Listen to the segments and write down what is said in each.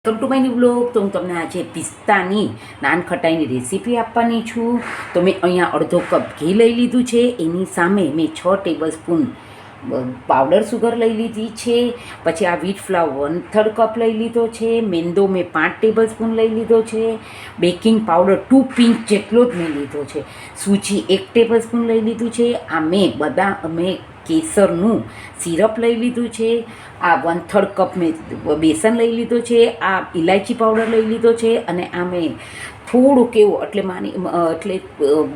Welcome to my new blog. તો હું તમને આજે પિસ્તાની નાન ખટાઈની રેસીપી આપવાની છું. તો મેં અહીંયા અડધો કપ ઘી લઈ લીધું છે. એની સામે મેં 6 ટેબલ સ્પૂન પાવડર સુગર લઈ લીધી છે. પછી આ વ્હીટ ફ્લાવર 1/3 કપ લઈ લીધો છે. મેંદો મેં 5 ટેબલ સ્પૂન લઈ લીધો છે. બેકિંગ પાવડર 2 પિંચ જેટલો જ મેં લીધો છે. સૂજી 1 ટેબલ સ્પૂન લઈ લીધું છે. આ મેં કેસરનું સિરપ લઈ લીધું છે. આ 1/3 કપ મેં બેસન લઈ લીધો છે. આ ઇલાયચી પાવડર લઈ લીધો છે. અને આ મેં થોડુંક એવું એટલે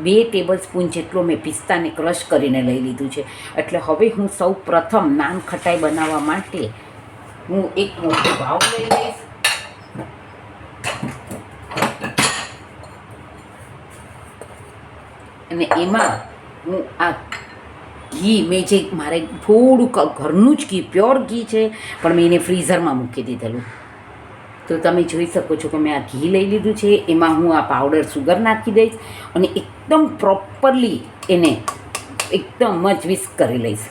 2 ટેબલ સ્પૂન જેટલો મેં પિસ્તાને ક્રશ કરીને લઈ લીધું છે. એટલે હવે હું સૌ પ્રથમ નાન ખટાઈ બનાવવા માટે હું એક મોટો બાઉલ લઈ લઈશ. અને એમાં હું આ ઘી મેં જે મારે થોડું ઘરનું જ ઘી પ્યોર ઘી છે, પણ મેં એને ફ્રીઝરમાં મૂકી દીધેલું. તો તમે જોઈ શકો છો કે મેં આ ઘી લઈ લીધું છે. એમાં હું આ પાવડર સુગર નાખી દઈશ અને એકદમ પ્રોપરલી એને એકદમ જ વિસ્ક કરી લઈશ.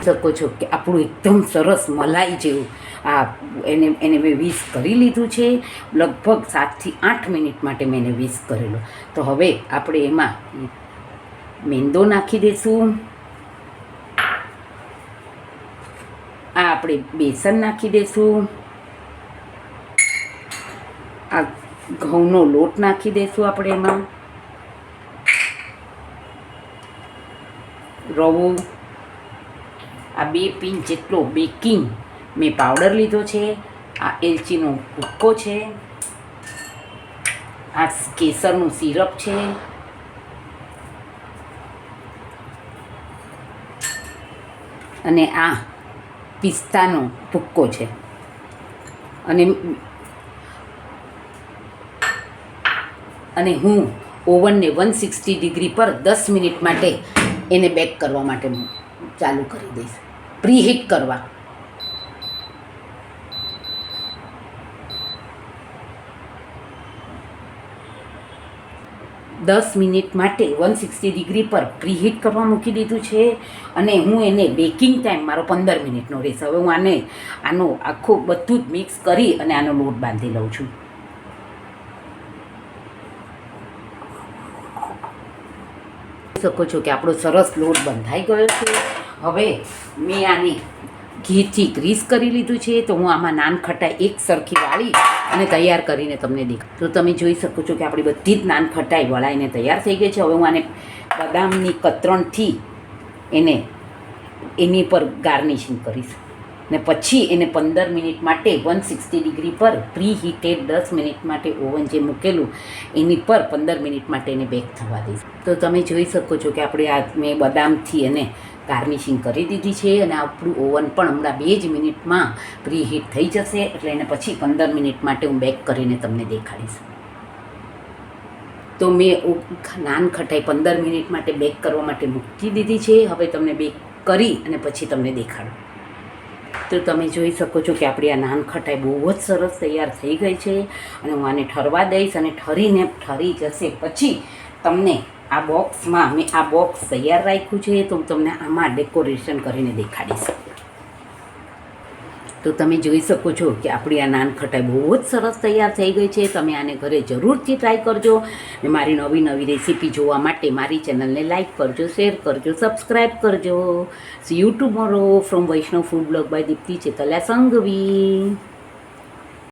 શકો છો કે આપણું એકદમ સરસ મલાઈ જેવું એને મેં વિસ્ક કરી લીધું છે. લગભગ 7 થી 8 મિનિટ માટે મેં એને વિસ્ક કરેલો. તો હવે આપણે એમાં મેંદો નાખી દઈશું. આ આપણે બેસન નાખી દઈશું. આ ઘઉંનો લોટ નાખી દઈશું આપણે એમાં. રવો, આ 2 પિંચ જેટલો બેકિંગ મેં પાવડર લીધો છે. આ એલચીનો ભૂક્કો છે. આ કેસરનું સિરપ છે. અને આ પિસ્તાનો ભૂક્કો છે. અને હું ઓવનને 160 ડિગ્રી પર 10 મિનિટ માટે એને બેક કરવા માટે ચાલુ કરી દઈશ, પ્રીહીટ કરવા. દસ મિનિટ માટે 160 ડિગ્રી પર પ્રીહીટ કરવા મૂકી દીધું છે. અને હું એને બેકિંગ ટાઈમ મારો 15 મિનિટનો રહેશે. હવે હું આનો આખું બધું જ મિક્સ કરી અને આનો લોટ બાંધી લઉં છું. શકો છો કે આપણો સરસ લોટ બંધાઈ ગયો છે. હવે મેં આને ઘીથી ગ્રીસ કરી લીધું છે. તો હું આમાં નાન ખટાઈ એક સરખી વાળી અને તૈયાર કરીને તમને દેખાડું. તો તમે જોઈ શકો છો કે આપણી બધી જ નાન ખટાઈ વળાઈને તૈયાર થઈ ગઈ છે. હવે હું આને બદામની કતરણથી એની પર ગાર્નિશિંગ કરીશ. ને પછી એને 15 મિનિટ માટે 160 ડિગ્રી પર પ્રી હીટેડ 10 મિનિટ માટે ઓવન જે મૂકેલું એની પર 15 મિનિટ માટે એને બેક થવા દઈશ. તો તમે જોઈ શકો છો કે આપણે આ મેં બદામથી એને ગાર્નિશિંગ કરી દીધી છે. અને આપણું ઓવન પણ હમણાં 2 જ મિનિટમાં પ્રી હીટ થઈ જશે. એટલે એને પછી 15 મિનિટ માટે હું બેક કરીને તમને દેખાડીશ. તો મેં નાન ખટાઈ 15 મિનિટ માટે બેક કરવા માટે મૂકી દીધી છે. હવે તમને બેક કરી અને પછી તમને દેખાડું. તો તમે જોઈ શકો છો કે આપણી આ નાન ખટાઈ બહુ જ સરસ તૈયાર થઈ ગઈ છે. અને હું આને ઠરવા દઈશ. અને ઠરી જશે પછી તમને આ બોક્સમાં મેં આ બોક્સ તૈયાર રાખ્યું છે. તો હું તમને આમાં ડેકોરેશન કરીને દેખાડીશ. તો તમે જોઈ શકો છો કે આપણી આ નાન ખટાઈ બહુ જ સરસ તૈયાર થઈ ગઈ છે. તમે આને ઘરે જરૂરથી ટ્રાય કરજો. ને મારી નવી રેસીપી જોવા માટે મારી ચેનલને લાઇક કરજો, શેર કરજો, સબસ્ક્રાઈબ કરજો. See you tomorrow from Vaishnav food blog by Dipti Chetalya Sanghvi.